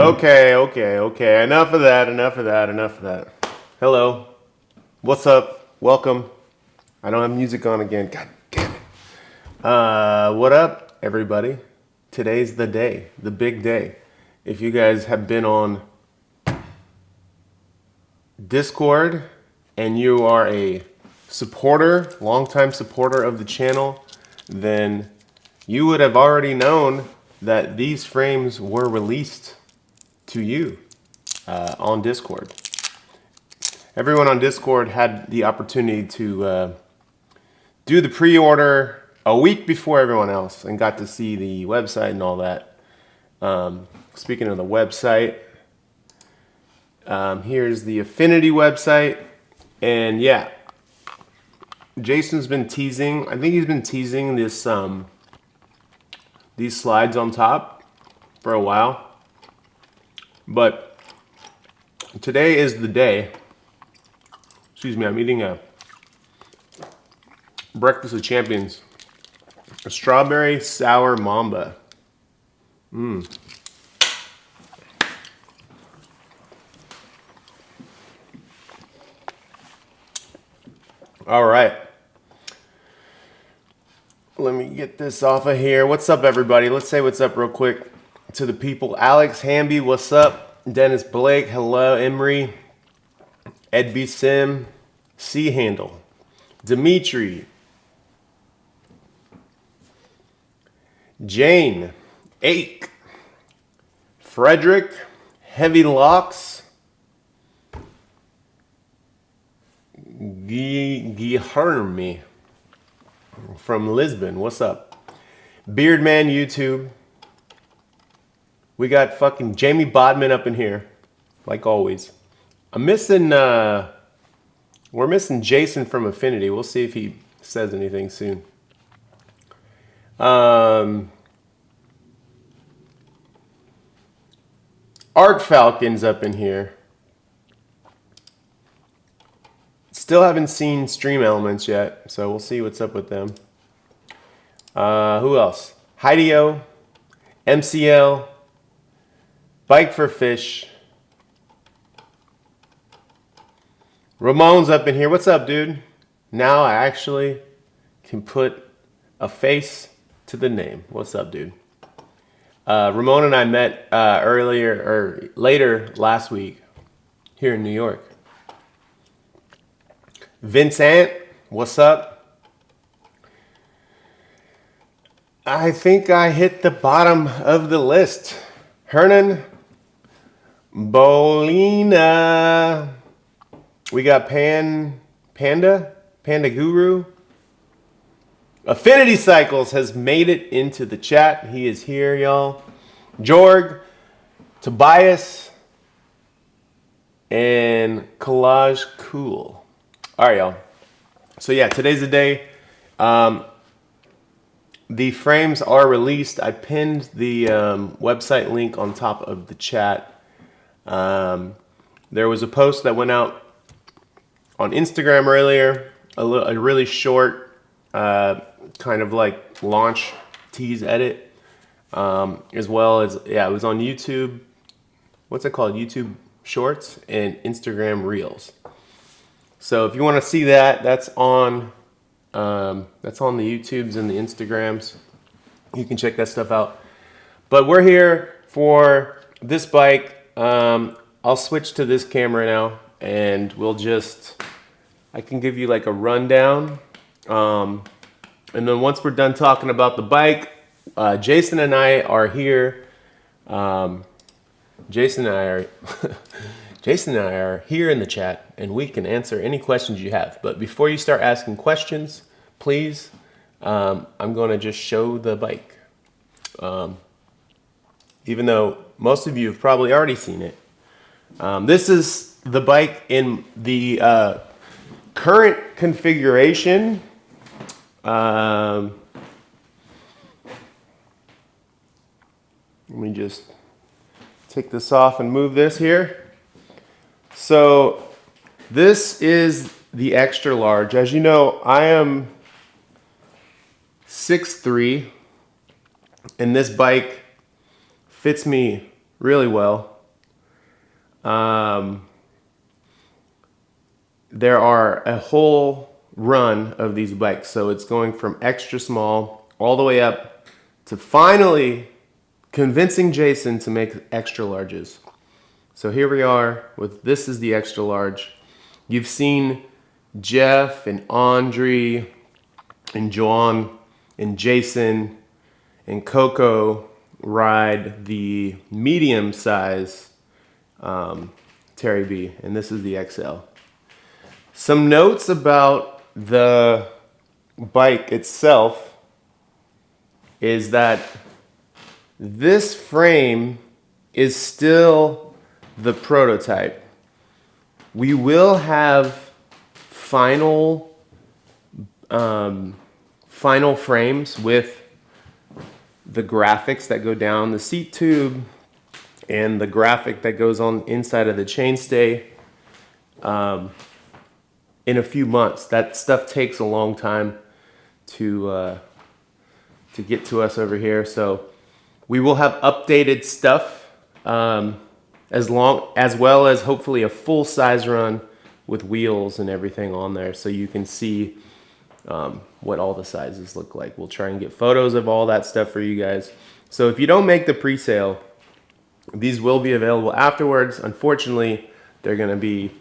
Okay. Enough of that. Hello. What's up? Welcome. I don't have music on again. God damn it. What up, everybody? Today's the day, the big day. If you guys have been on Discord and you are a supporter, longtime supporter of the channel, then you would have already known that these frames were released to you on Discord. Everyone on Discord had the opportunity to do the pre-order a week before everyone else and got to see the website and all that. Speaking of the website, here's the Affinity website. And yeah, Jason's been teasing, I think he's been teasing this these slides on top for a while. But today is the day. Excuse me, I'm eating a breakfast of champions. A strawberry sour mamba. All right. Let me get this off of here. What's up, everybody? Let's say what's up real quick to the people. Alex Hamby, what's up? Dennis Blake, hello. Emery, Ed B. Sim, C Handle, Dimitri, Jane, Ake, Frederick, Heavy Locks, Guilherme from Lisbon, what's up? Beardman YouTube. We got fucking Jamie Bodman up in here, like always. I'm missing, we're missing Jason from Affinity. We'll see if he says anything soon. Art Falcon's up in here. Still haven't seen Stream Elements yet, so we'll see what's up with them. Who else? Hideo, MCL, Bike for Fish. Ramon's up in here. What's up, dude? Now I actually can put a face to the name. What's up, dude? Ramon and I met later last week here in New York. Vincent, what's up? I think I hit the bottom of the list. Hernan, Bolina. We got Panda Guru. Affinity Cycles has made it into the chat. He is here, y'all. Jorg, Tobias, and Collage Cool. All right, y'all. So yeah, today's the day. The frames are released. I pinned the website link on top of the chat. There was a post that went out on Instagram earlier, a really short kind of like launch tease edit, as well as, yeah, it was on YouTube. What's it called? YouTube Shorts and Instagram Reels. So if you want to see that, that's on the YouTubes and the Instagrams. You can check that stuff out. But we're here for this bike. I'll switch to this camera now, and I can give you like a rundown. And then once we're done talking about the bike, Jason and I are here. Jason and I are here in the chat, and we can answer any questions you have. But before you start asking questions, please, I'm going to just show the bike. Even though most of you have probably already seen it. This is the bike in the current configuration. Let me just take this off and move this here. So this is the extra large. As you know, I am 6'3", and this bike fits me really well. there are a whole run of these bikes. So it's going from extra small all the way up to finally convincing Jason to make extra larges. So here we are with, this is the extra large. You've seen Jeff and Andre and John and Jason and Coco ride the medium size TerryB, and this is the XL. Some notes about the bike itself is that this frame is still the prototype. We will have final frames with the graphics that go down the seat tube and the graphic that goes on inside of the chainstay in a few months. That stuff takes a long time to get to us over here. So we will have updated stuff as well as hopefully a full size run with wheels and everything on there, so you can see what all the sizes look like. We'll try and get photos of all that stuff for you guys. So if you don't make the pre-sale, these will be available afterwards. Unfortunately, they're going to be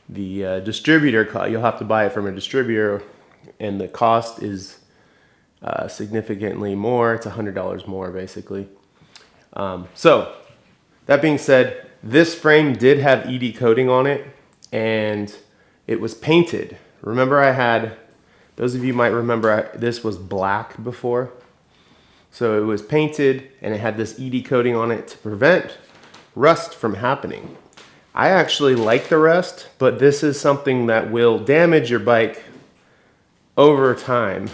the distributor cost. You'll have to buy it from a distributor, and the cost is significantly more. It's $100 more, basically. So that being said, this frame did have ED coating on it, and it was painted. Remember, I had, those of you might remember, this was black before. So it was painted, and it had this ED coating on it to prevent rust from happening. I actually like the rust, but this is something that will damage your bike over time.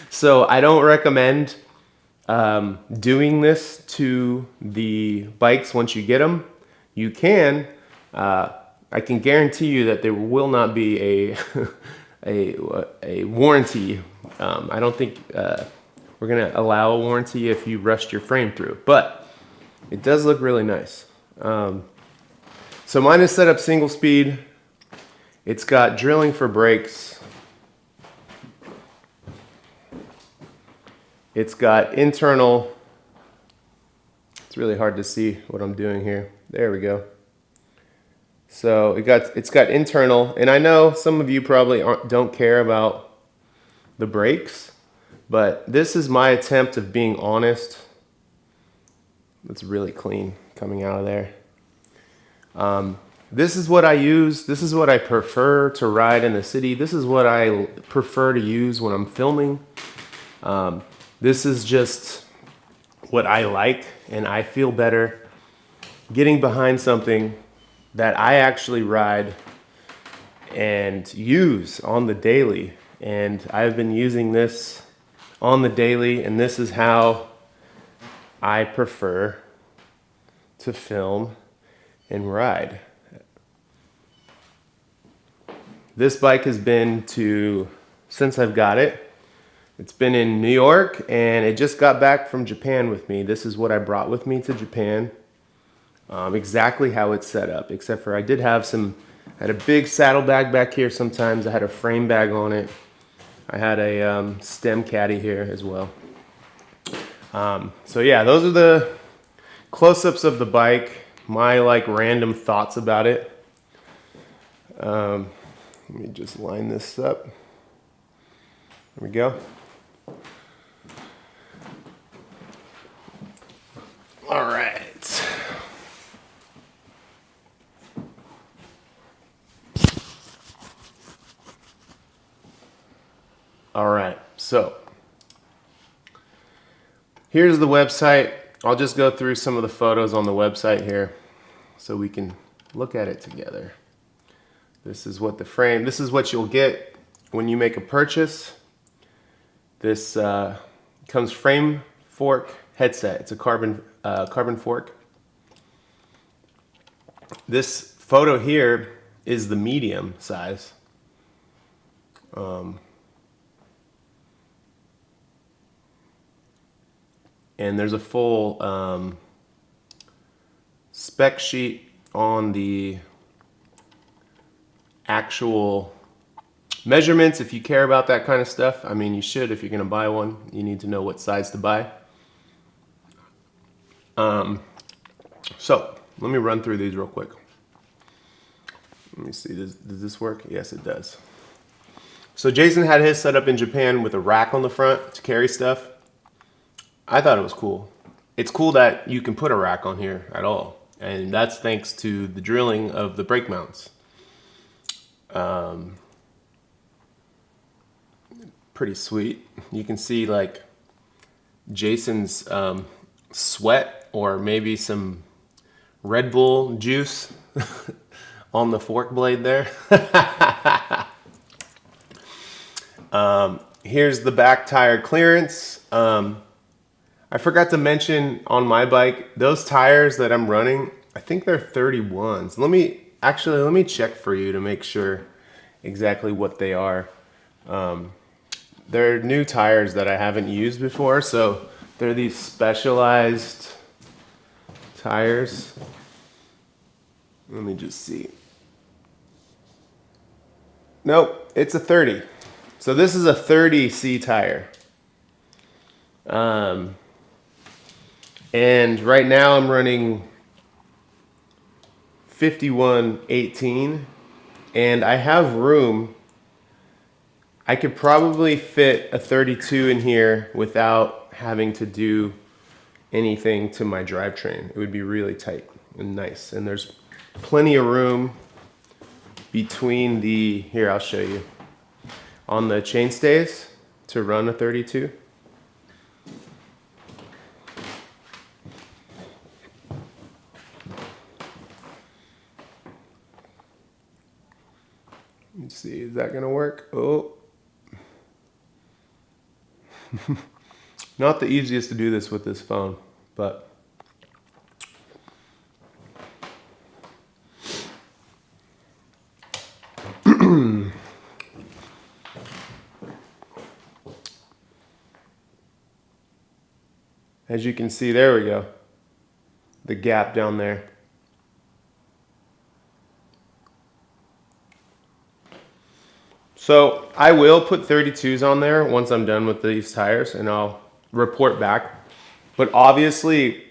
So I don't recommend doing this to the bikes once you get them. You can, I can guarantee you that there will not be a warranty. I don't think we're gonna allow a warranty if you rust your frame through, but it does look really nice. So mine is set up single speed. It's got drilling for brakes. It's got internal, it's really hard to see what I'm doing here. There we go. So it's got internal, and I know some of you probably don't care about the brakes, but this is my attempt of being honest. It's really clean coming out of there. This is what I use. This is what I prefer to ride in the city. This is what I prefer to use when I'm filming. This is just what I like, and I feel better getting behind something that I actually ride and use on the daily. And I've been using this on the daily, and this is how I prefer to film and ride. This bike has been since I've got it, it's been in New York, and it just got back from Japan with me. This is what I brought with me to Japan. Exactly how it's set up, except for I had a big saddlebag back here sometimes. I had a frame bag on it. I had a stem caddy here as well. So yeah, those are the close-ups of the bike, my random thoughts about it. Let me just line this up. There we go. All right. All right, so here's the website. I'll just go through some of the photos on the website here so we can look at it together. This is what this is what you'll get when you make a purchase. This comes frame, fork, headset. It's a carbon fork. This photo here is the medium size. And there's a full spec sheet on the actual measurements if you care about that kind of stuff. I mean, you should if you're going to buy one. You need to know what size to buy. So let me run through these real quick. Let me see, does this work? Yes, it does. So Jason had his set up in Japan with a rack on the front to carry stuff. I thought it was cool. It's cool that you can put a rack on here at all. And that's thanks to the drilling of the brake mounts. Pretty sweet. You can see like Jason's sweat or maybe some Red Bull juice on the fork blade there. Here's the back tire clearance. I forgot to mention on my bike, those tires that I'm running, I think they're 31s. Let me check for you to make sure exactly what they are. They're new tires that I haven't used before, so they're these specialized tires. Let me just see. Nope, it's a 30. So this is a 30C tire. And right now I'm running 51/18, and I have room. I could probably fit a 32 in here without having to do anything to my drivetrain. It would be really tight and nice. And there's plenty of room between the, here I'll show you, on the chainstays to run a 32. Let's see, is that gonna work? Oh. Not the easiest to do this with this phone, but as you can see, there we go. The gap down there. So I will put 32s on there once I'm done with these tires, and I'll report back. But obviously,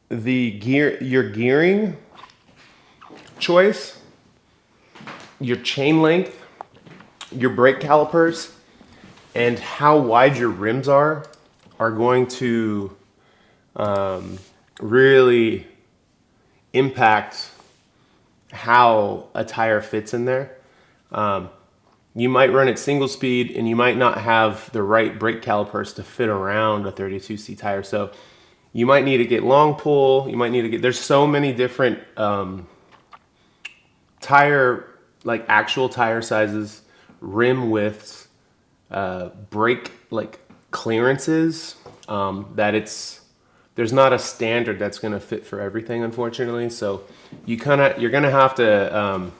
your gearing choice, your chain length, your brake calipers, and how wide your rims are going to really impact how a tire fits in there. You might run it single speed and you might not have the right brake calipers to fit around a 32C tire. So you might need to get long pull. You might need to get, there's so many different tire, like actual tire sizes, rim widths, brake like clearances, that there's not a standard that's going to fit for everything, unfortunately. So you're going to have to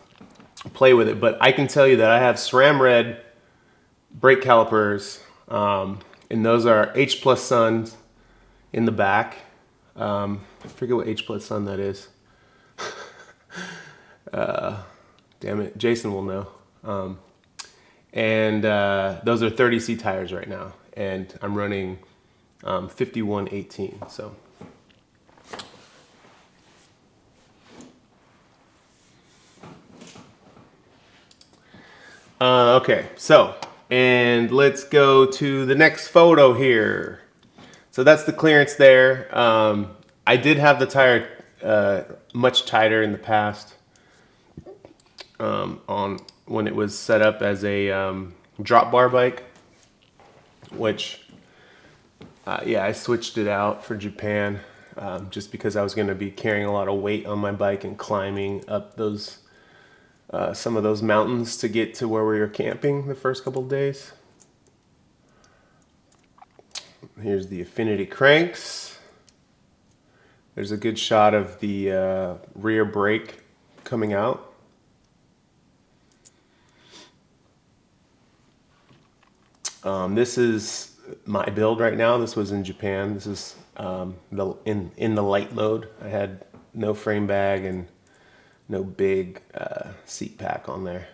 play with it. But I can tell you that I have SRAM red brake calipers, and those are H Plus Suns in the back. I forget what H Plus Sun that is. Damn it, Jason will know. And those are 30C tires right now, and I'm running 51/18. So okay, so, and let's go to the next photo here. So that's the clearance there. I did have the tire much tighter in the past, on when it was set up as a drop bar bike, which yeah, I switched it out for Japan, just because I was going to be carrying a lot of weight on my bike and climbing up those some of those mountains to get to where we were camping the first couple of days. Here's the Affinity cranks. There's a good shot of the rear brake coming out. This is my build right now. This was in Japan. This is in the light mode. I had no frame bag and no big seat pack on there.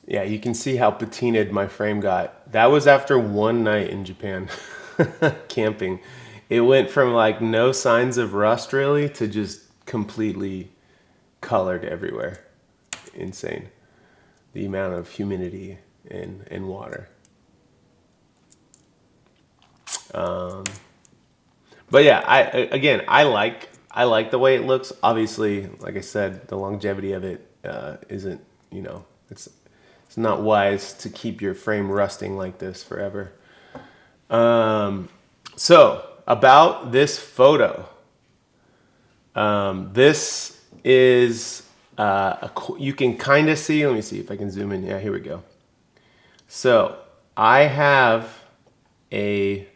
Yeah, you can see how patinaed my frame got. That was after one night in Japan camping. It went from like no signs of rust really to just completely colored everywhere. Insane. The amount of humidity in water. But yeah, I like the way it looks. Obviously, like I said, the longevity of it isn't, you know, it's not wise to keep your frame rusting like this forever. So about this photo, this is you can kind of see. Let me see if I can zoom in. Yeah, here we go. So I have a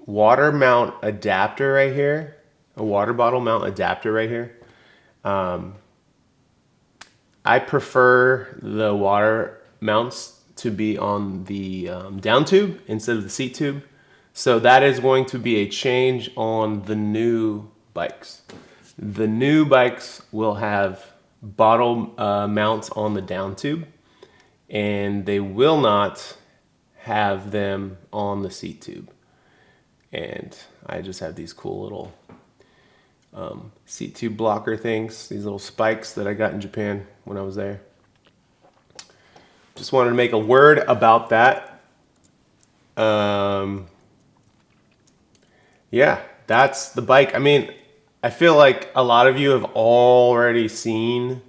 water mount adapter right here, a water bottle mount adapter right here. I prefer the water mounts to be on the down tube instead of the seat tube. So that is going to be a change on the new bikes. The new bikes will have bottle mounts on the down tube, and they will not have them on the seat tube. And I just have these cool little seat tube blocker things, these little spikes that I got in Japan when I was there. Just wanted to make a word about that. Yeah, that's the bike. I mean, I feel like a lot of you have already seen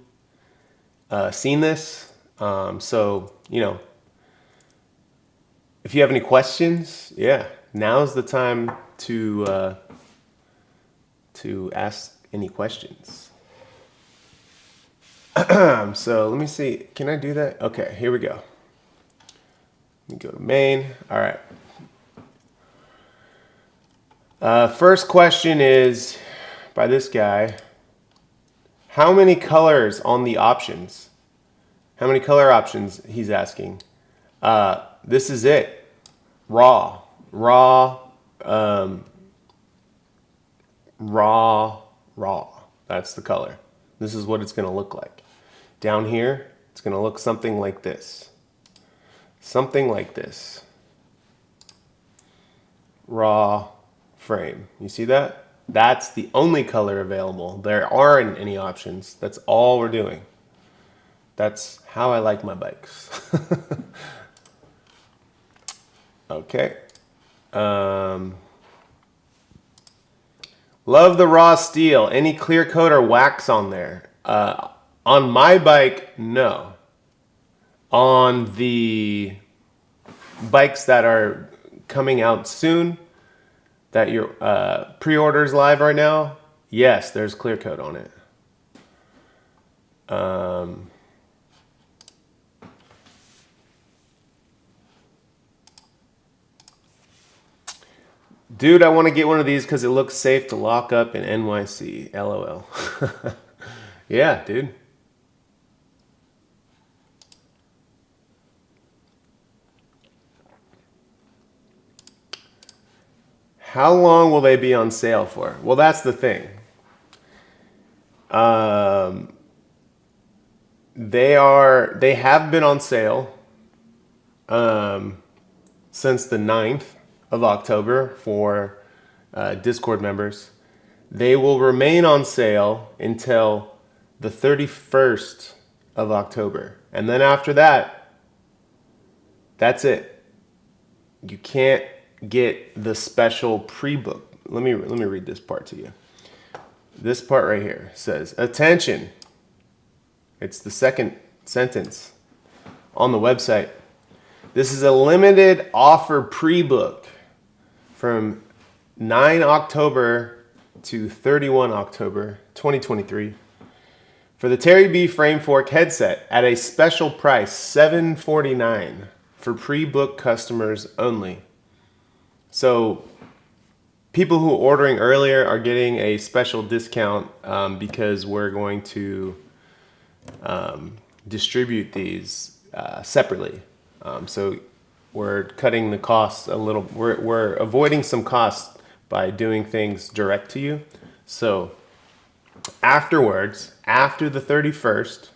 this. So, you know, if you have any questions, yeah, now's the time to ask any questions. So let me see. Can I do that? Okay, here we go. Let me go to main. All right. First question is by this guy. How many colors on the options? How many color options he's asking? This is it. Raw. That's the color. This is what it's going to look like. Down here, it's going to look something like this. Something like this. Raw frame. You see that? That's the only color available. There aren't any options. That's all we're doing. That's how I like my bikes. Okay. Love the raw steel. Any clear coat or wax on there? On my bike, no. On the bikes that are coming out soon, that your pre-orders live right now, yes, there's clear coat on it. Dude, I want to get one of these because it looks safe to lock up in NYC. LOL. Yeah, dude. How long will they be on sale for? Well, that's the thing. They have been on sale since the 9th of October for Discord members. They will remain on sale until the 31st of October. And then after that, that's it. You can't get the special pre-book. Let me read this part to you. This part right here says, attention. It's the second sentence on the website. This is a limited offer pre-book from 9 October to 31 October 2023 for the TerryB frame fork headset at a special price, $749 for pre-book customers only. So people who are ordering earlier are getting a special discount because we're going to distribute these separately. So we're cutting the costs a little. We're avoiding some costs by doing things direct to you. So afterwards, after the 31st,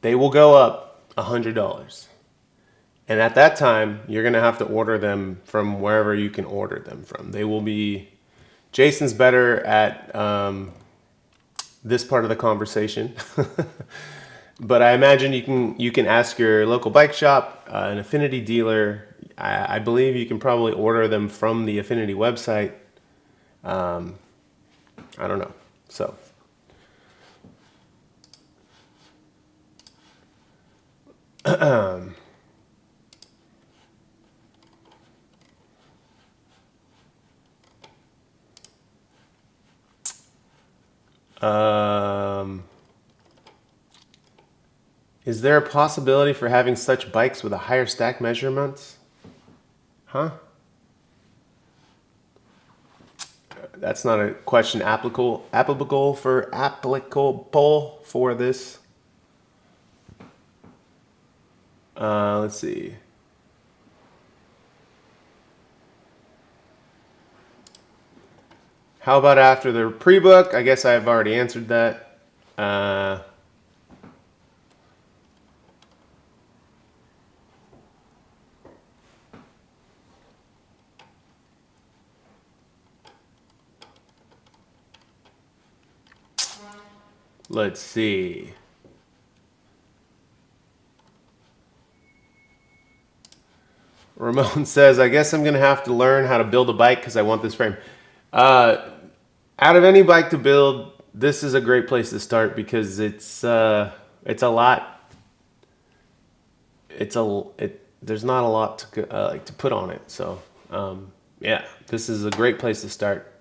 they will go up $100. And at that time, you're going to have to order them from wherever you can order them from. They will be, Jason's better at this part of the conversation. But I imagine you can ask your local bike shop, an Affinity dealer. I believe you can probably order them from the Affinity website. I don't know. So is there a possibility for having such bikes with a higher stack measurements? Huh? That's not a question applicable for this. Let's see. How about after the pre-book? I guess I've already answered that. Let's see. Ramon says, I guess I'm going to have to learn how to build a bike because I want this frame. Out of any bike to build, this is a great place to start because it's a lot. There's not a lot to put on it. So yeah, this is a great place to start.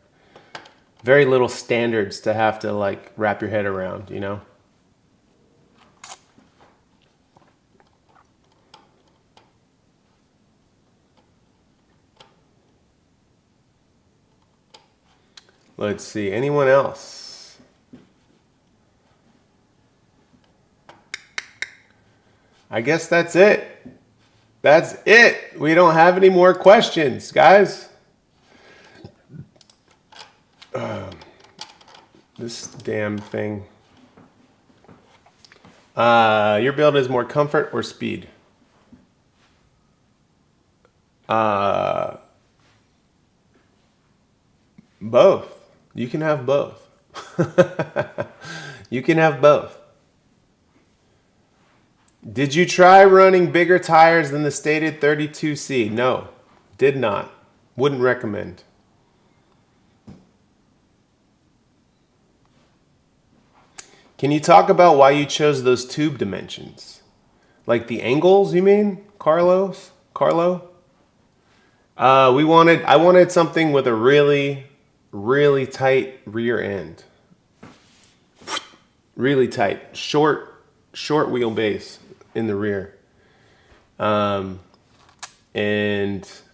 Very little standards to have to like wrap your head around, you know. Let's see, anyone else? I guess that's it. That's it. We don't have any more questions, guys. This damn thing. Your build is more comfort or speed? Both. You can have both. You can have both. Did you try running bigger tires than the stated 32C? No, did not. Wouldn't recommend. Can you talk about why you chose those tube dimensions? Like the angles, you mean, Carlo? I wanted something with a really tight rear end. Really tight, short wheelbase in the rear. And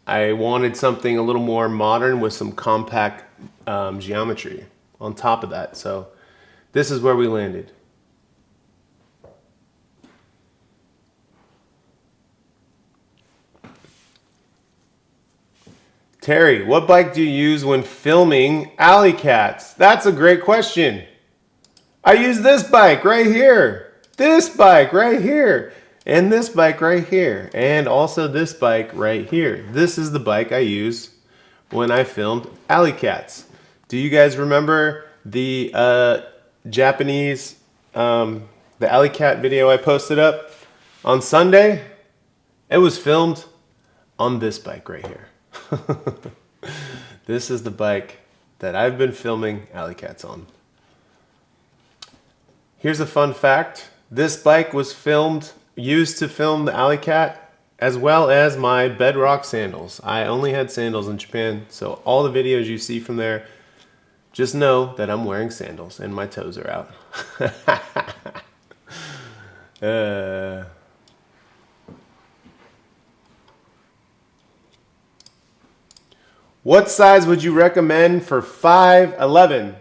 I wanted something a little more modern with some compact geometry on top of that. So this is where we landed. Terry, what bike do you use when filming alley cats? That's a great question. I use this bike right here, this bike right here, and this bike right here, and also this bike right here. This is the bike I use when I filmed alley cats. Do you guys remember the Japanese, the alley cat video I posted up on Sunday? It was filmed on this bike right here. This is the bike that I've been filming alley cats on. Here's a fun fact. This bike was used to film the alley cat as well as my Bedrock sandals. I only had sandals in Japan, so all the videos you see from there, just know that I'm wearing sandals and my toes are out. What size would you recommend for 5'11"?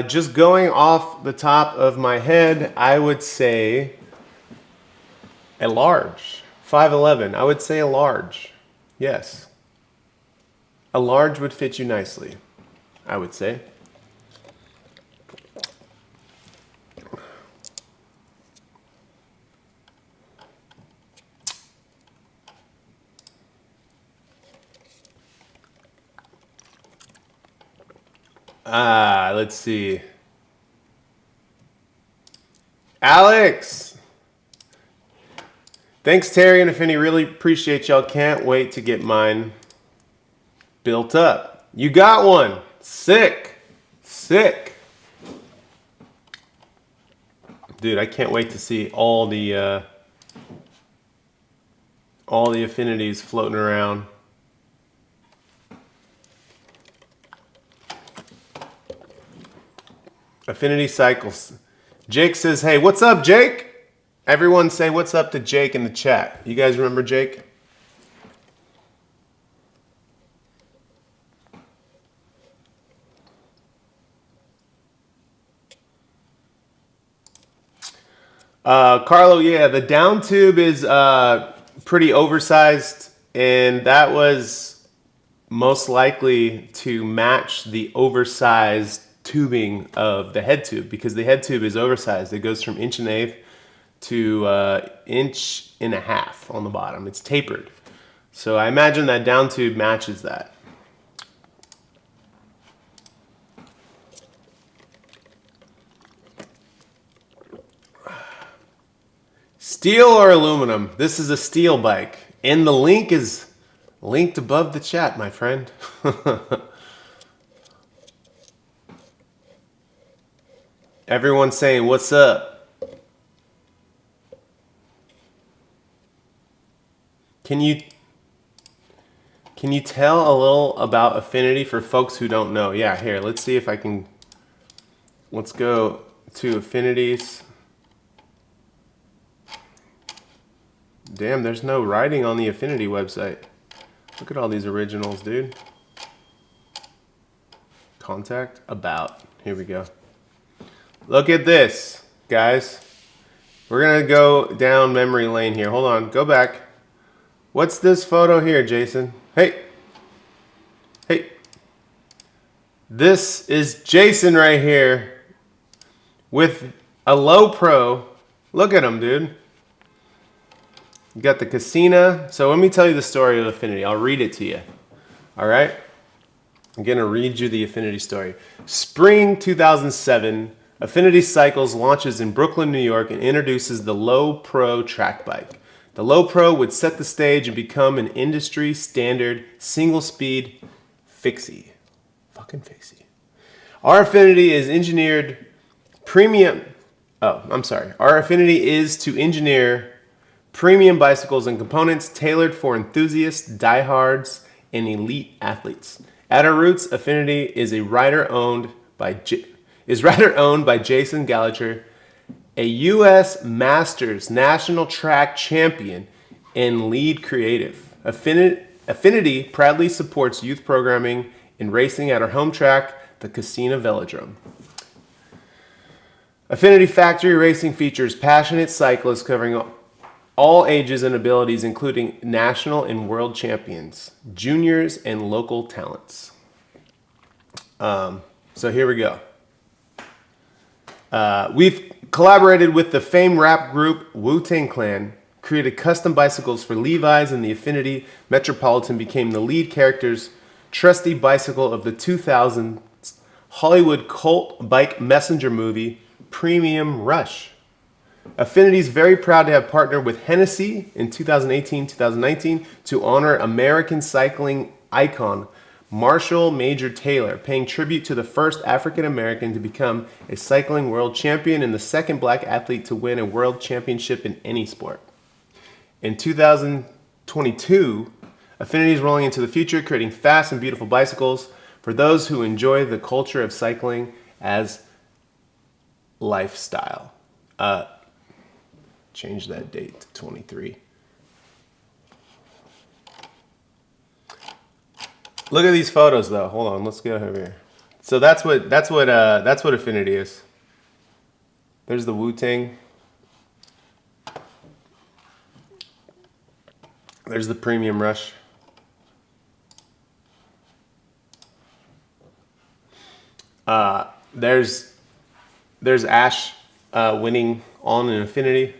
Just going off the top of my head, I would say A large. 5'11". I would say a large. Yes. A large would fit you nicely, I would say. Let's see. Alex! Thanks, Terry and Affinity. Really appreciate y'all. Can't wait to get mine built up. You got one. Sick. Sick. Dude, I can't wait to see all the affinities floating around. Affinity cycles. Jake says, hey, what's up, Jake? Everyone say what's up to Jake in the chat. You guys remember Jake? Carlo, yeah, the down tube is pretty oversized, and that was most likely to match the oversized tubing of the head tube, because the head tube is oversized. It goes from 1.1 inches to 1.5 inches on the bottom. It's tapered. So I imagine that down tube matches that. Steel or aluminum? This is a steel bike. And the link is linked above the chat, my friend. Everyone's saying, what's up? Can you tell a little about Affinity for folks who don't know? Yeah, here, let's see if I can. Let's go to Affinities. Damn, there's no writing on the Affinity website. Look at all these originals, dude. Contact, about. Here we go. Look at this, guys. We're gonna go down memory lane here. Hold on, go back. What's this photo here, Jason? Hey. Hey. This is Jason right here with a low pro. Look at him, dude. You got the Casina. So let me tell you the story of Affinity. I'll read it to you. All right? I'm going to read you the Affinity story. Spring 2007, Affinity Cycles launches in Brooklyn, New York, and introduces the Low Pro track bike. The Low Pro would set the stage and become an industry standard single-speed fixie. Fucking fixie. Our Affinity is engineered premium. Oh, I'm sorry. Our Affinity is to engineer premium bicycles and components tailored for enthusiasts, diehards, and elite athletes. At our roots, Affinity is a rider owned by Jason Gallagher, a U.S. Masters National Track Champion and lead creative. Affinity proudly supports youth programming and racing at our home track, the Casina Velodrome. Affinity Factory Racing features passionate cyclists covering all ages and abilities, including national and world champions, juniors, and local talents. So here we go. We've collaborated with the famed rap group Wu-Tang Clan, created custom bicycles for Levi's, and the Affinity Metropolitan became the lead character's trusty bicycle of the 2000s Hollywood cult bike messenger movie, Premium Rush. Affinity is very proud to have partnered with Hennessy in 2018-2019 to honor American cycling icon Marshall Major Taylor, paying tribute to the first African American to become a cycling world champion and the second black athlete to win a world championship in any sport. In 2022, Affinity is rolling into the future, creating fast and beautiful bicycles for those who enjoy the culture of cycling as lifestyle. Change that date to 23. Look at these photos, though. Hold on, let's go over here. So that's what Affinity is. There's the Wu-Tang. There's the Premium Rush. There's Ash winning on an Affinity.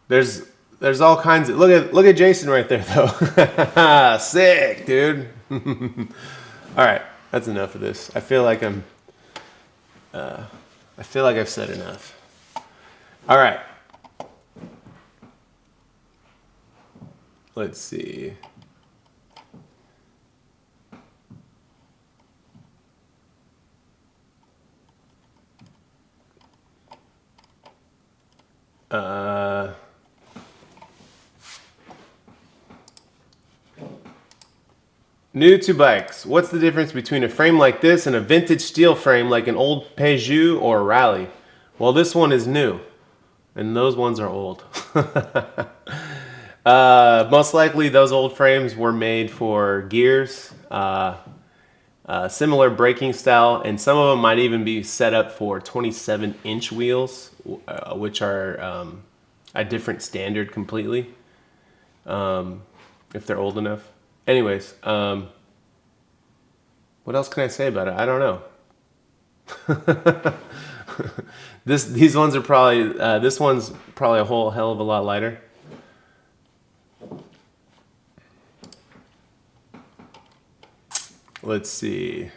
There's all kinds of look at Jason right there though. Sick, dude. All right, that's enough of this. I feel like I've said enough. All right. Let's see. New to bikes. What's the difference between a frame like this and a vintage steel frame like an old Peugeot or a Rally? Well, this one is new, and those ones are old. Most likely those old frames were made for gears, similar braking style, and some of them might even be set up for 27-inch wheels, which are a different standard completely, if they're old enough. Anyways, what else can I say about it? I don't know. These ones are probably, this one's probably a whole hell of a lot lighter. Let's see.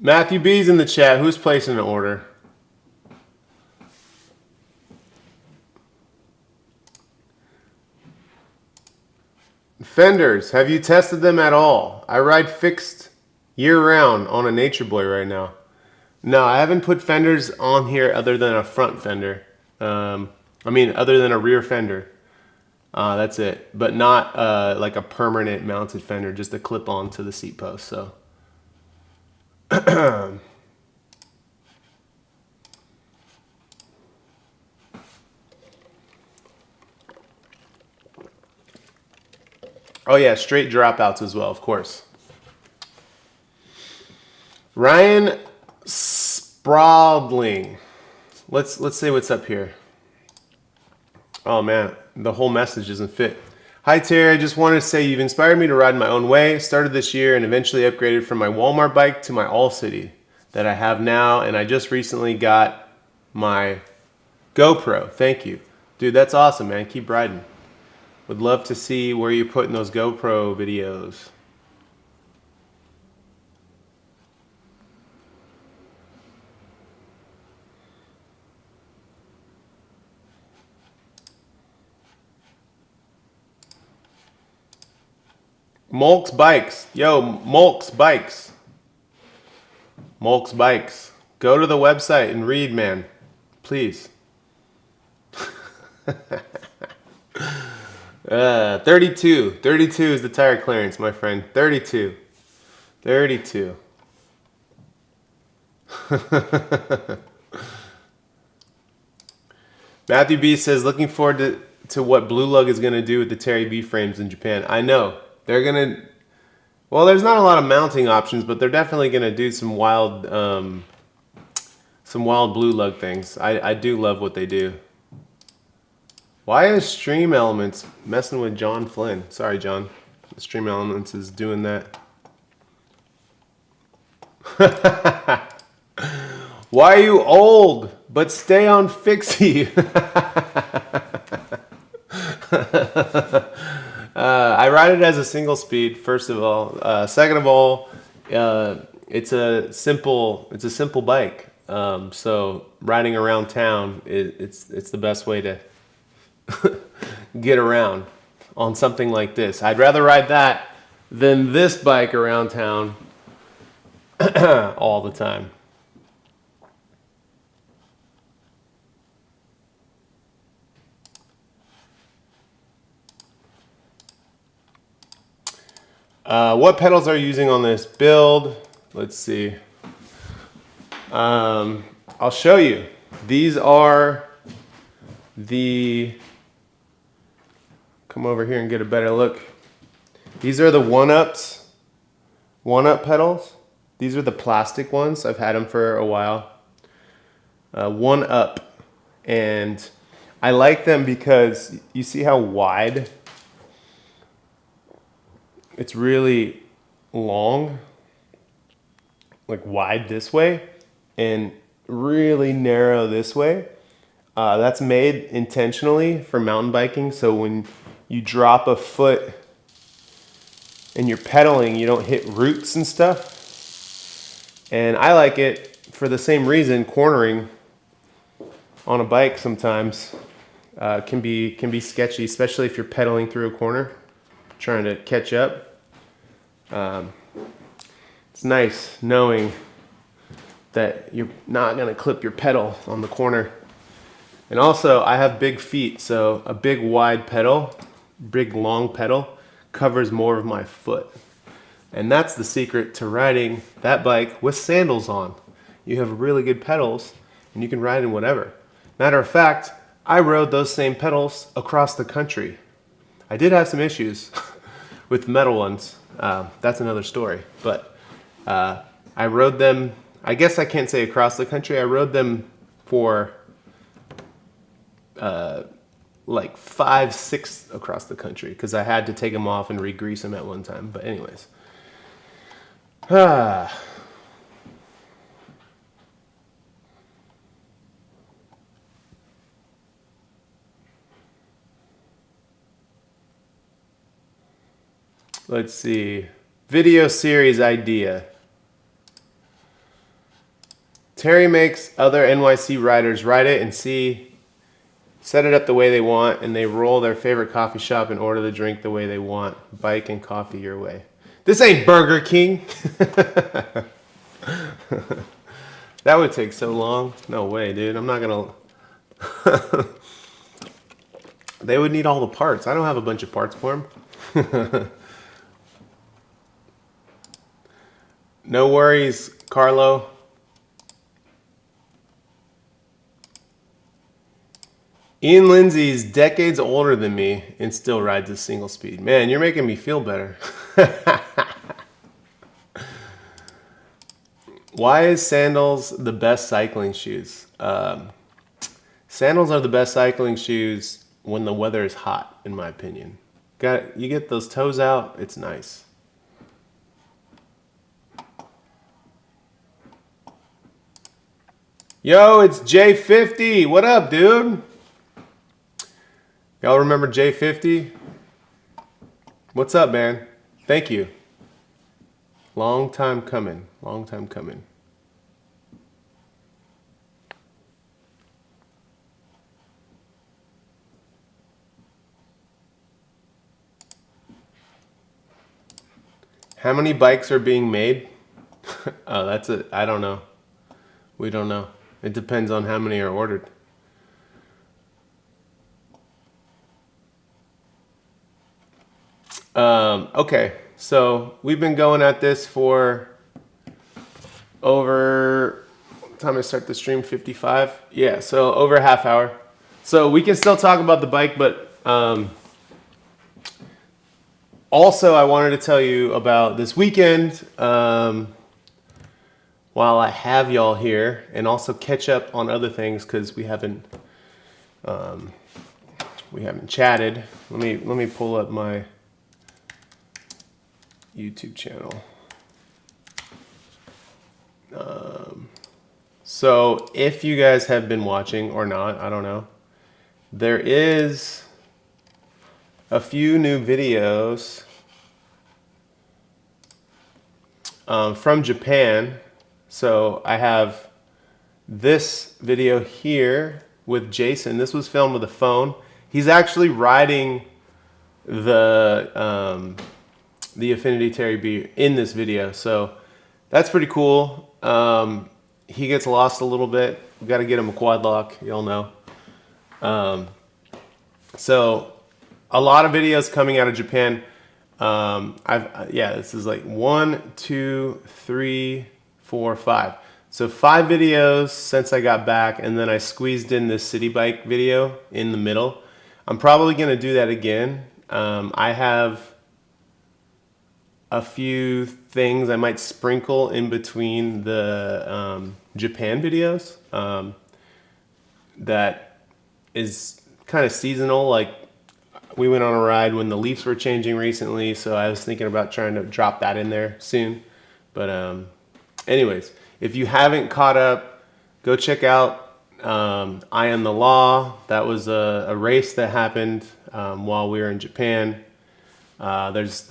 Matthew B's in the chat. Who's placing an order? Fenders, have you tested them at all? I ride fixed year-round on a Nature Boy right now. No, I haven't put fenders on here other than a front fender. Other than a rear fender. That's it. But not like a permanent mounted fender, just a clip-on to the seat post. So. Oh yeah, straight dropouts as well, of course. Ryan Spradling. Let's see what's up here. Oh man, the whole message doesn't fit. Hi Terry, I just wanted to say you've inspired me to ride my own way. Started this year and eventually upgraded from my Walmart bike to my All City that I have now, and I just recently got my GoPro. Thank you. Dude, that's awesome, man. Keep riding. Would love to see where you're putting those GoPro videos. Mulk's Bikes. Yo, Mulk's Bikes. Mulk's Bikes. Go to the website and read, man. Please. 32. 32 is the tire clearance, my friend. 32. 32. Matthew B says, looking forward to what Blue Lug is going to do with the TerryB frames in Japan. I know. They're going to... Well, there's not a lot of mounting options, but they're definitely going to do some wild Blue Lug things. I do love what they do. Why is Stream Elements messing with John Flynn? Sorry, John. Stream Elements is doing that. Why are you old? But stay on Fixie. I ride it as a single speed, first of all. Second of all, it's a simple bike. So riding around town, it's the best way to get around on something like this. I'd rather ride that than this bike around town all the time. What pedals are you using on this build? Let's see. I'll show you. These are the come over here and get a better look. These are the one-up pedals. These are the plastic ones. I've had them for a while. One up, and I like them because you see how wide it's really long, like wide this way and really narrow this way. That's made intentionally for mountain biking, so when you drop a foot and you're pedaling, you don't hit roots and stuff. And I like it for the same reason. Cornering on a bike sometimes can be sketchy, especially if you're pedaling through a corner, trying to catch up. It's nice knowing that you're not gonna clip your pedal on the corner. And also, I have big feet, so a big wide pedal, big long pedal, covers more of my foot. And that's the secret to riding that bike with sandals on. You have really good pedals, and you can ride in whatever. Matter of fact, I rode those same pedals across the country. I did have some issues with metal ones. That's another story. But I rode them, I guess I can't say across the country. I rode them for like 5-6 across the country because I had to take them off and re-grease them at one time. But anyways. Let's see. Video series idea. Terry makes other NYC riders ride it and set it up the way they want, and they roll their favorite coffee shop and order the drink the way they want. Bike and coffee your way. This ain't Burger King. That would take so long. No way, dude. I'm not gonna... They would need all the parts. I don't have a bunch of parts for them. No worries, Carlo. Ian Lindsay's decades older than me and still rides a single speed. Man, you're making me feel better. Why is sandals the best cycling shoes? Sandals are the best cycling shoes when the weather is hot, in my opinion. You get those toes out, it's nice. Yo, it's J50. What up, dude? Y'all remember J50? What's up, man? Thank you. Long time coming. Long time coming. How many bikes are being made? Oh, that's it. I don't know. We don't know. It depends on how many are ordered. Okay, so we've been going at this for over, what time I start the stream, 55? Yeah, so over a half hour. So we can still talk about the bike, but also I wanted to tell you about this weekend while I have y'all here, and also catch up on other things because we haven't chatted. Let me pull up my YouTube channel. So if you guys have been watching or not, I don't know. There is a few new videos from Japan. So I have this video here with Jason. This was filmed with a phone. He's actually riding the Affinity TerryB in this video, so that's pretty cool. He gets lost a little bit. We got to get him a quad lock, y'all know. So a lot of videos coming out of Japan. This is like 1, 2, 3, 4, 5. So 5 videos since I got back, and then I squeezed in this city bike video in the middle. I'm probably gonna do that again. I have a few things I might sprinkle in between the Japan videos that is kind of seasonal. Like, we went on a ride when the leaves were changing recently, so I was thinking about trying to drop that in there soon. But anyways, if you haven't caught up, go check out I Am the Law. That was a race that happened while we were in Japan. There's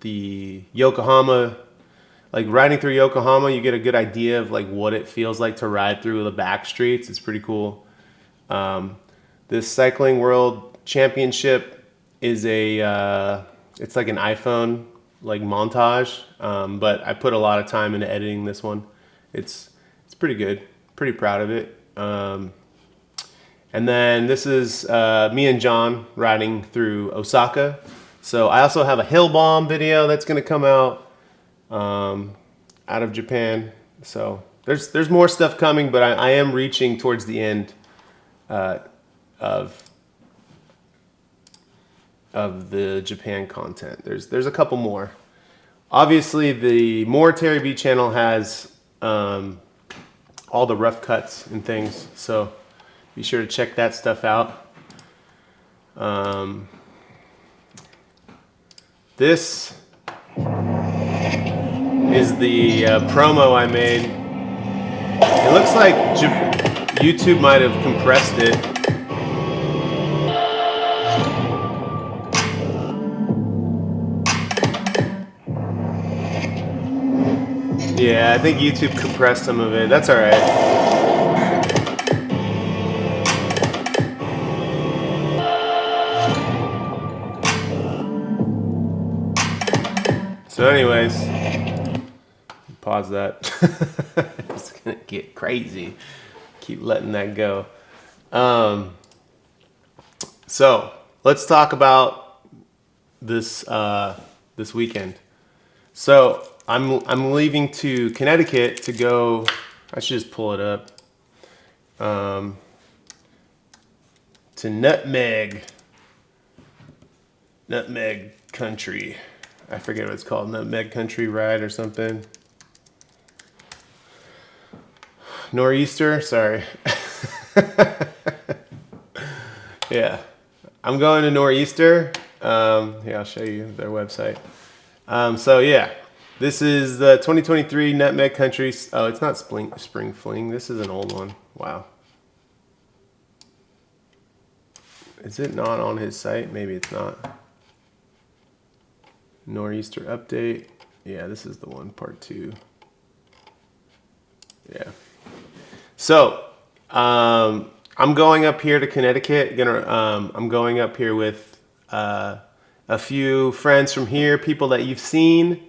the Yokohama, like riding through Yokohama, you get a good idea of like what it feels like to ride through the back streets. It's pretty cool. This Cycling World Championship is it's like an iPhone like montage, but I put a lot of time into editing this one. It's pretty good. Pretty proud of it. And then this is me and John riding through Osaka. So I also have a hill bomb video that's going to come out of Japan. So there's more stuff coming, but I am reaching towards the end of the Japan content. There's a couple more. Obviously, the more TerryB channel has all the rough cuts and things, so be sure to check that stuff out. This is the promo I made. It looks like YouTube might have compressed it. Yeah, I think YouTube compressed some of it. That's all right. So anyways, pause that. It's gonna get crazy. Keep letting that go. So let's talk about this this weekend. So I'm leaving to Connecticut to go. I should just pull it up. To Nutmeg Country. I forget what it's called, Nutmeg Country Ride or something. Nor'easter, sorry. Yeah, I'm going to Nor'easter. Yeah, I'll show you their website. So yeah, this is the 2023 Nutmeg Country. Oh, it's not Spring Fling. This is an old one. Wow. Is it not on his site? Maybe it's not. Nor'easter update. Yeah, this is the one, part 2. Yeah. So, I'm going up here to Connecticut. I'm going up here with a few friends from here, people that you've seen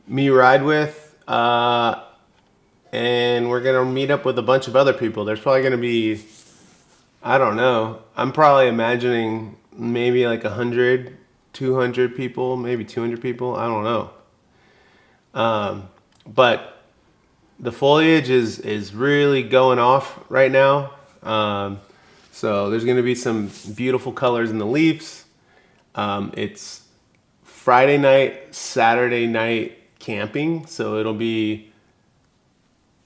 me ride with, and we're gonna meet up with a bunch of other people. There's probably gonna be, I don't know, I'm probably imagining maybe like 100, 200 people, maybe 200 people. I don't know. But the foliage is really going off right now. So there's going to be some beautiful colors in the leaves. It's Friday night, Saturday night camping. So it'll be,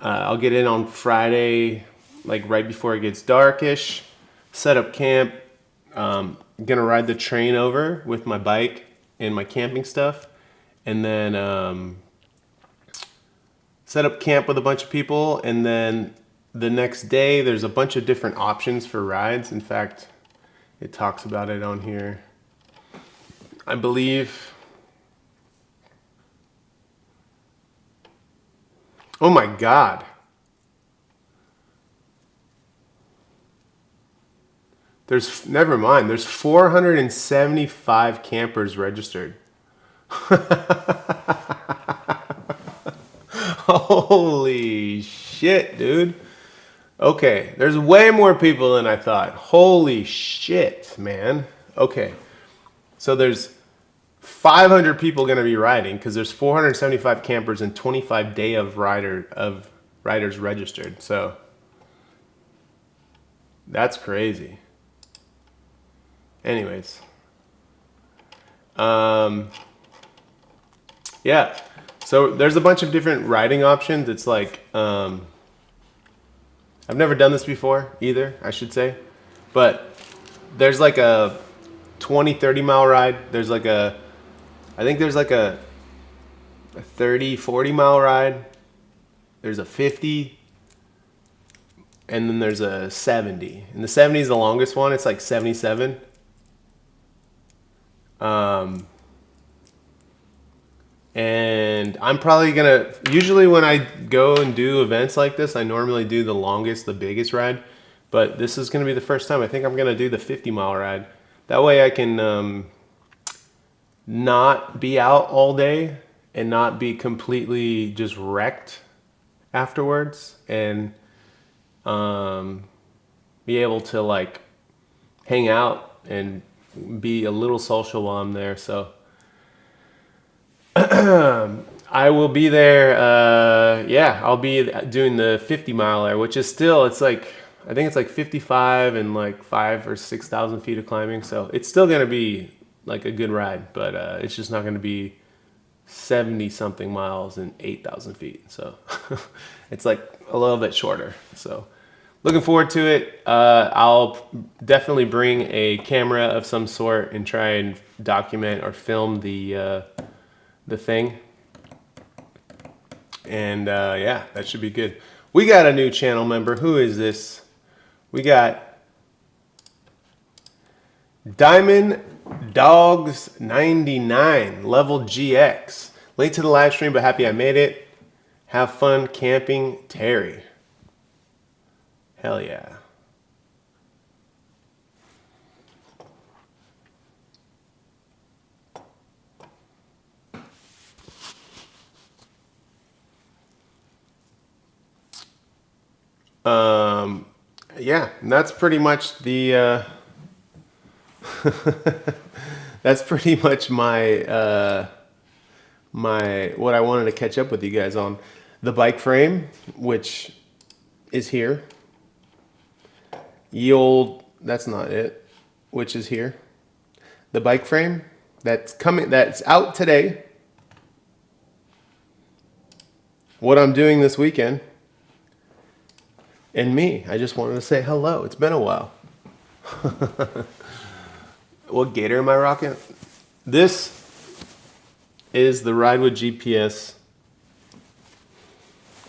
I'll get in on Friday, like right before it gets darkish, set up camp. Gonna ride the train over with my bike and my camping stuff, and then set up camp with a bunch of people. And then the next day there's a bunch of different options for rides. In fact, it talks about it on here, I believe. Oh my God. Never mind, there's 475 campers registered. Holy shit, dude. Okay, there's way more people than I thought. Holy shit, man. Okay, so there's 500 people gonna be riding because there's 475 campers and 25 day of riders registered. So That's crazy. Anyways. Yeah. So there's a bunch of different riding options. It's like, I've never done this before either, I should say. But there's like a 20, 30 mile ride. There's like a, I think there's like a 30, 40 mile ride. There's a 50. And then there's a 70. And the 70 is the longest one. It's like 77. And I'm probably gonna, usually when I go and do events like this, I normally do the longest, the biggest ride. But this is gonna be the first time. I think I'm gonna do the 50 mile ride. That way I can not be out all day and not be completely just wrecked afterwards, and be able to like hang out and be a little social while I'm there. So I will be there. Yeah, I'll be doing the 50 miler, which is still, it's like, I think it's like 55 and like 5,000 or 6,000 feet of climbing. So it's still going to be like a good ride, but it's just not going to be 70 something miles and 8,000 feet. So it's like a little bit shorter. So looking forward to it. I'll definitely bring a camera of some sort and try and document or film the thing. And yeah, that should be good. We got a new channel member. Who is this? We got Diamond Dogs 99 level GX. Late to the live stream, but happy I made it. Have fun camping, Terry. Hell yeah. Yeah, that's pretty much the that's pretty much my what I wanted to catch up with you guys on. The bike frame, which is here. Ye old, that's not it, which is here. The bike frame that's coming, that's out today. What I'm doing this weekend. And me, I just wanted to say hello. It's been a while. What gator am I rocking? This is the Ride with GPS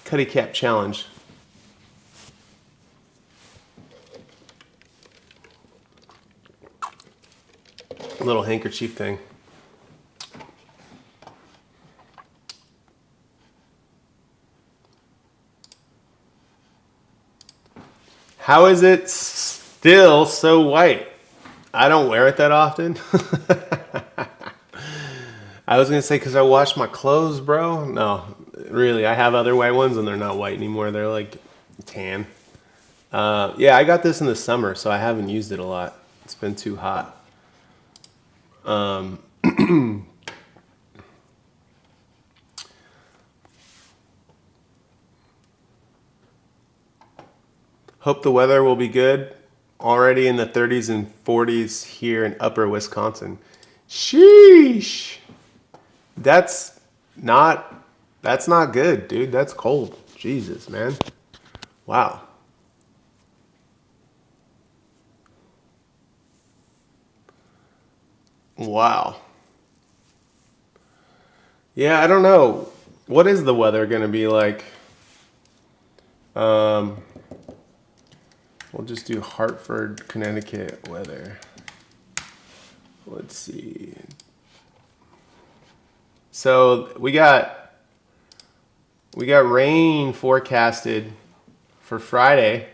Cuddy Cap Challenge. Little handkerchief thing. How is it still so white? I don't wear it that often. I was gonna say because I wash my clothes, bro. No, really, I have other white ones and they're not white anymore. They're like tan. Yeah, I got this in the summer, so I haven't used it a lot. It's been too hot. Hope the weather will be good. Already in the 30s and 40s here in upper Wisconsin. Sheesh. That's not good, dude. That's cold. Jesus, man. Wow. Wow. Yeah, I don't know. What is the weather going to be like? We'll just do Hartford, Connecticut weather. Let's see. So we got rain forecasted for Friday.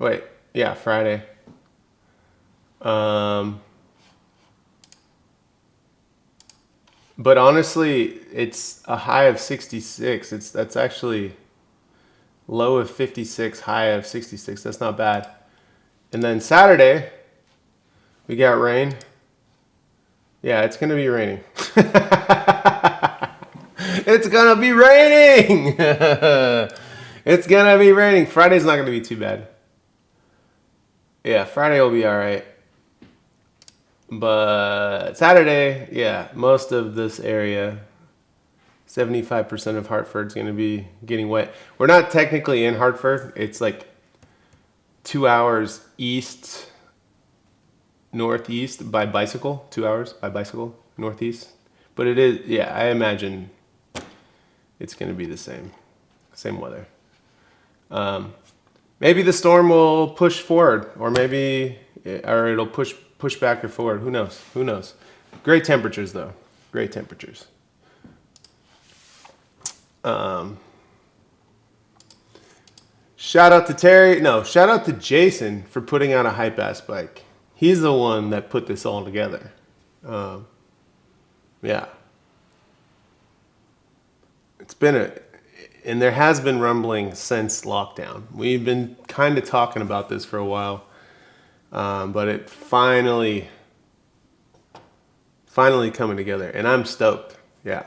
Wait, yeah, Friday. But honestly, it's a high of 66. That's actually low of 56, high of 66. That's not bad. And then Saturday, we got rain. Yeah, it's gonna be raining. It's gonna be raining. It's gonna be raining. Friday's not gonna be too bad. Yeah, Friday will be all right. But Saturday, yeah, most of this area, 75% of Hartford's going to be getting wet. We're not technically in Hartford. It's like 2 hours east, northeast by bicycle. 2 hours by bicycle, northeast. But it is, yeah, I imagine it's going to be the same weather. Maybe the storm will push forward, or maybe, or it'll push back or forward. Who knows? Who knows? Great temperatures, though. Great temperatures. Shout out to Terry. No, shout out to Jason for putting out a hype ass bike. He's the one that put this all together. Yeah. It's been and there has been rumbling since lockdown. We've been kind of talking about this for a while, but it finally coming together, and I'm stoked. Yeah.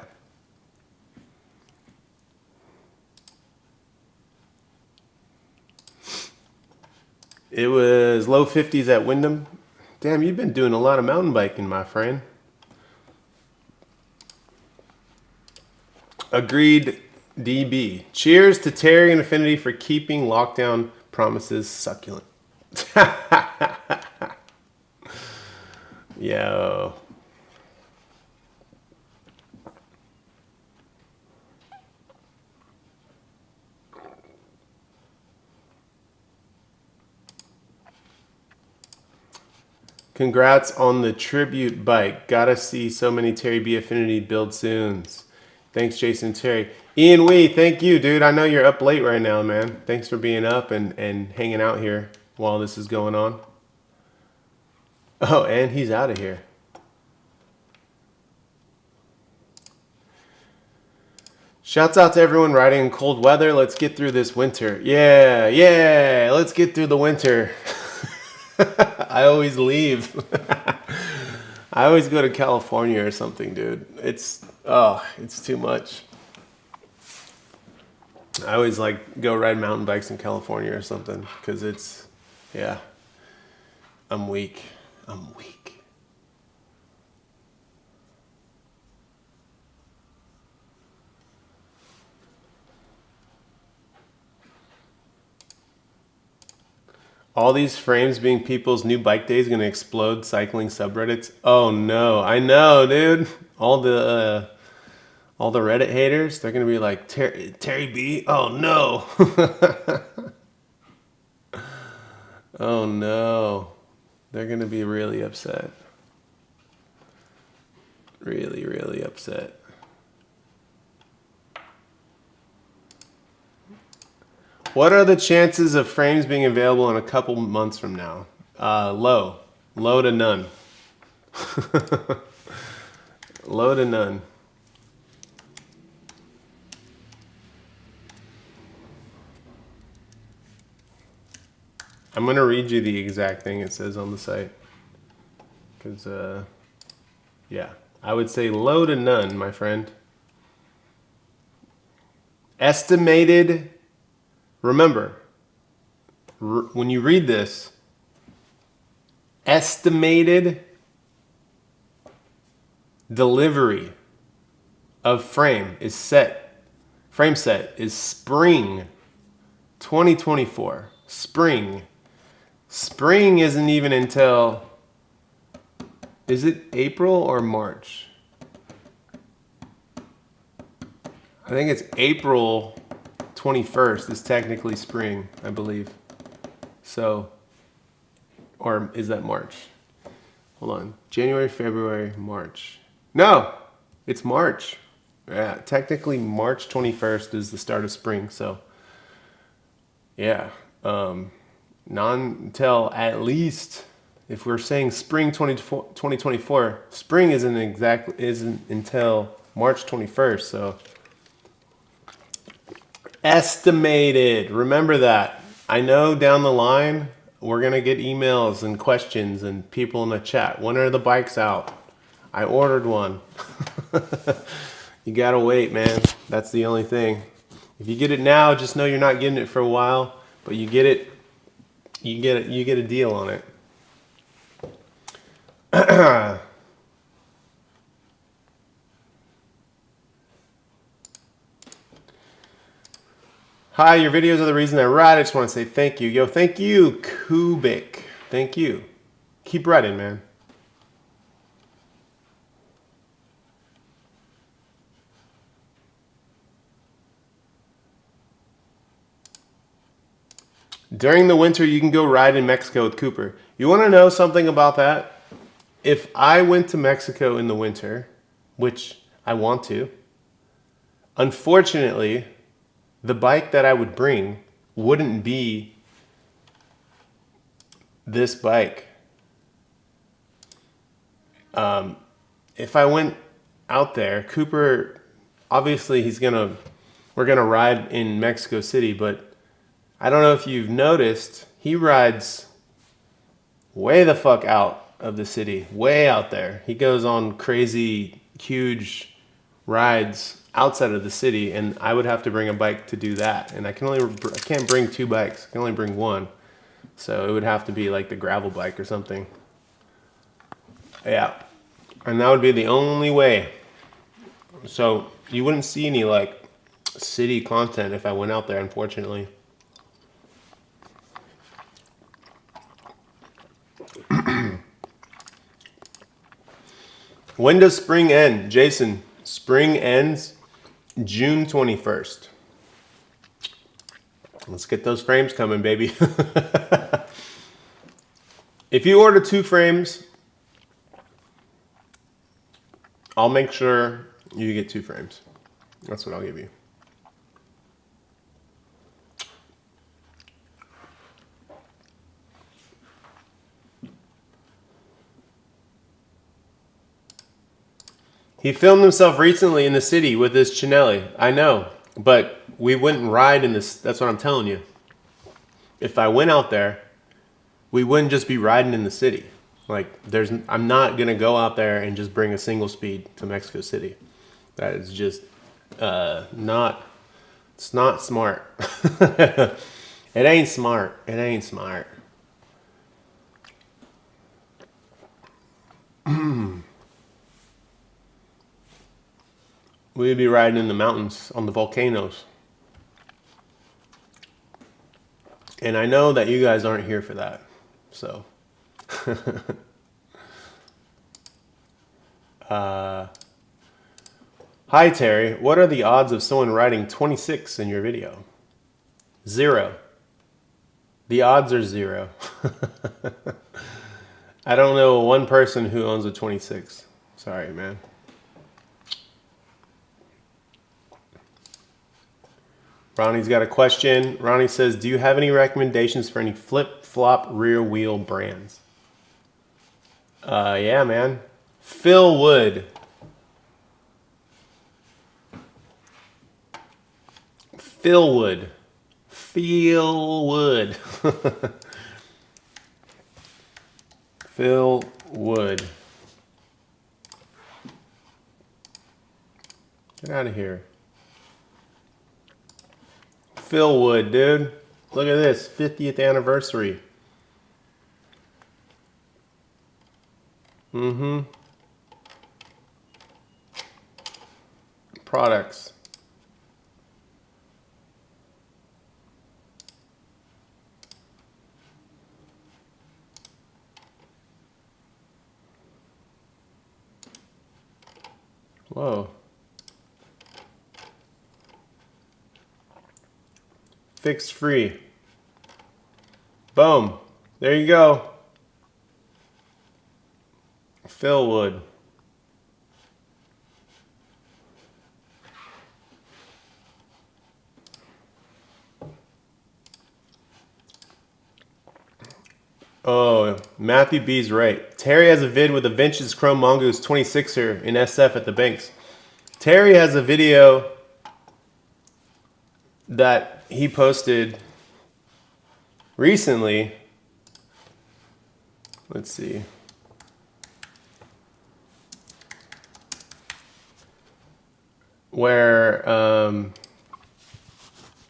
It was low 50s at Wyndham. Damn, you've been doing a lot of mountain biking, my friend. Agreed, DB. Cheers to Terry and Affinity for keeping lockdown promises succulent. Yo. Congrats on the tribute bike. Gotta see so many TerryB Affinity build soons. Thanks, Jason Terry. Ian Wee, thank you, dude. I know you're up late right now, man. Thanks for being up and hanging out here while this is going on. Oh, and he's out of here. Shouts out to everyone riding in cold weather. Let's get through this winter. Yeah, let's get through the winter. I always leave. I always go to California or something, dude. It's too much. I always like go ride mountain bikes in California or something because it's, yeah. I'm weak. All these frames being people's new bike days gonna explode cycling subreddits. Oh no, I know, dude. All the Reddit haters, they're gonna be like, TerryB. Oh no. Oh no. They're gonna be really upset. Really, really upset. What are the chances of frames being available in a couple months from now? Low to none. Low to none. I'm going to read you the exact thing it says on the site. Because, yeah, I would say low to none, my friend. Estimated, remember, when you read this, estimated delivery of frame set is spring 2024. Spring isn't even until, is it April or March? I think it's April 21st is technically spring, I believe. So, or is that March? Hold on. January, February, March. No, it's March. Yeah, technically March 21st is the start of spring. So, yeah. Not until at least, if we're saying spring 2024, spring isn't until March 21st. So, estimated. Remember that. I know down the line we're gonna get emails and questions and people in the chat. When are the bikes out? I ordered one. You gotta wait, man. That's the only thing. If you get it now, just know you're not getting it for a while, but you get it, you get a deal on it. Hi, your videos are the reason I ride. I just want to say thank you. Yo, thank you, Kubik. Thank you. Keep riding, man. During the winter, you can go ride in Mexico with Cooper. You want to know something about that? If I went to Mexico in the winter, which I want to, unfortunately, the bike that I would bring wouldn't be this bike. If I went out there, Cooper, obviously we're gonna ride in Mexico City, but I don't know if you've noticed, he rides way the fuck out of the city, way out there. He goes on crazy, huge rides outside of the city, and I would have to bring a bike to do that. And I can't bring two bikes. I can only bring one. So it would have to be like the gravel bike or something. Yeah. And that would be the only way. So you wouldn't see any like city content if I went out there, unfortunately. When does spring end? Jason, spring ends June 21st. Let's get those frames coming, baby. If you order 2 frames, I'll make sure you get 2 frames. That's what I'll give you. He filmed himself recently in the city with his Chinelli. I know, but we wouldn't ride in this. That's what I'm telling you. If I went out there, we wouldn't just be riding in the city. Like, I'm not gonna go out there and just bring a single speed to Mexico City. That is just not. It's not smart. It ain't smart. It ain't smart. We'd be riding in the mountains on the volcanoes. And I know that you guys aren't here for that. So. Hi, Terry. What are the odds of someone riding 26 in your video? 0. The odds are 0. I don't know one person who owns a 26. Sorry, man. Ronnie's got a question. Ronnie says, do you have any recommendations for any flip-flop rear wheel brands? Yeah, man. Phil Wood. Phil Wood. Phil Wood. Phil Wood. Get out of here. Phil Wood, dude. Look at this. 50th anniversary. Products. Whoa. Fix free. Boom. There you go. Phil Wood. Oh, Matthew B's right. Terry has a vid with a vintage Chrome Mongoose 26er in SF at the Banks. Terry has a video that he posted recently. Let's see. Where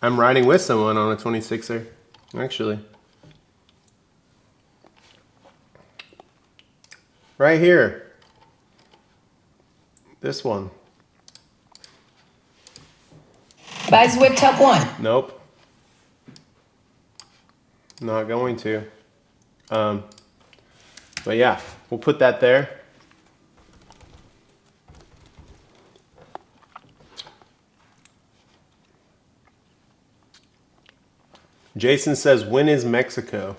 I'm riding with someone on a 26er, actually. Right here. This one. Buys whip top one. Nope. Not going to. But yeah, we'll put that there. Jason says, when is Mexico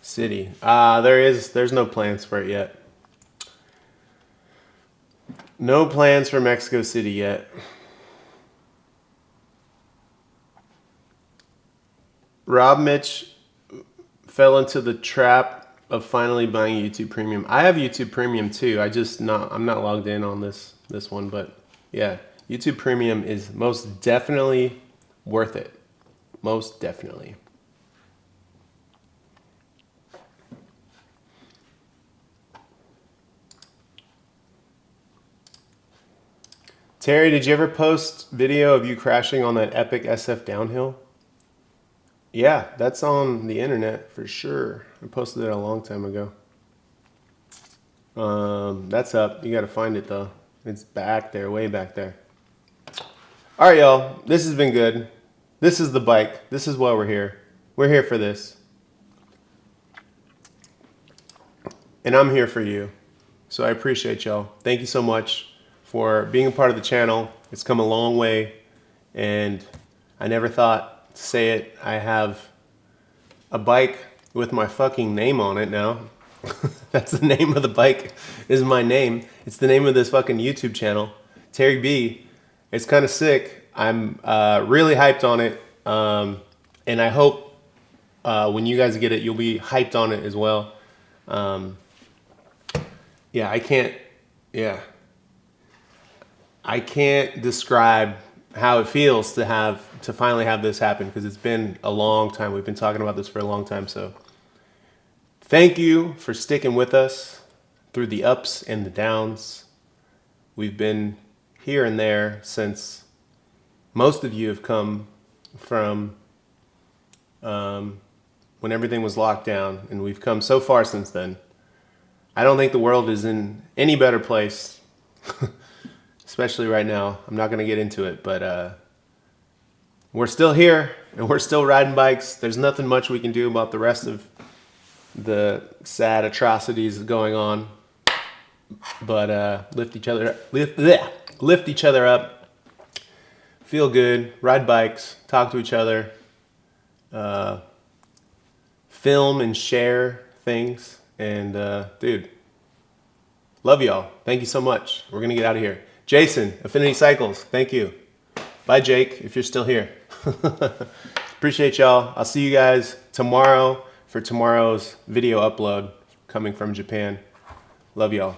City? There's no plans for it yet. No plans for Mexico City yet. Rob Mitch fell into the trap of finally buying YouTube Premium. I have YouTube Premium too. I'm not logged in on this one, but yeah, YouTube Premium is most definitely worth it. Most definitely. Terry, did you ever post video of you crashing on that epic SF downhill? Yeah, that's on the internet for sure. I posted it a long time ago. That's up. You got to find it though. It's back there, way back there. All right, y'all. This has been good. This is the bike. This is why we're here. We're here for this. And I'm here for you. So I appreciate y'all. Thank you so much for being a part of the channel. It's come a long way. And I never thought to say it. I have a bike with my fucking name on it now. That's the name of the bike, is my name. It's the name of this fucking YouTube channel, TerryB. It's kind of sick. I'm really hyped on it. And I hope when you guys get it, you'll be hyped on it as well. Yeah, I can't describe how it feels to finally have this happen, because it's been a long time. We've been talking about this for a long time. So thank you for sticking with us through the ups and the downs. We've been here and there since most of you have come from when everything was locked down, and we've come so far since then. I don't think the world is in any better place, especially right now. I'm not going to get into it, but we're still here and we're still riding bikes. There's nothing much we can do about the rest of the sad atrocities going on, but lift each other up, feel good, ride bikes, talk to each other, film and share things. And dude, love y'all. Thank you so much. We're gonna get out of here. Jason, Affinity Cycles, thank you. Bye, Jake, if you're still here. Appreciate y'all. I'll see you guys tomorrow for tomorrow's video upload coming from Japan. Love y'all.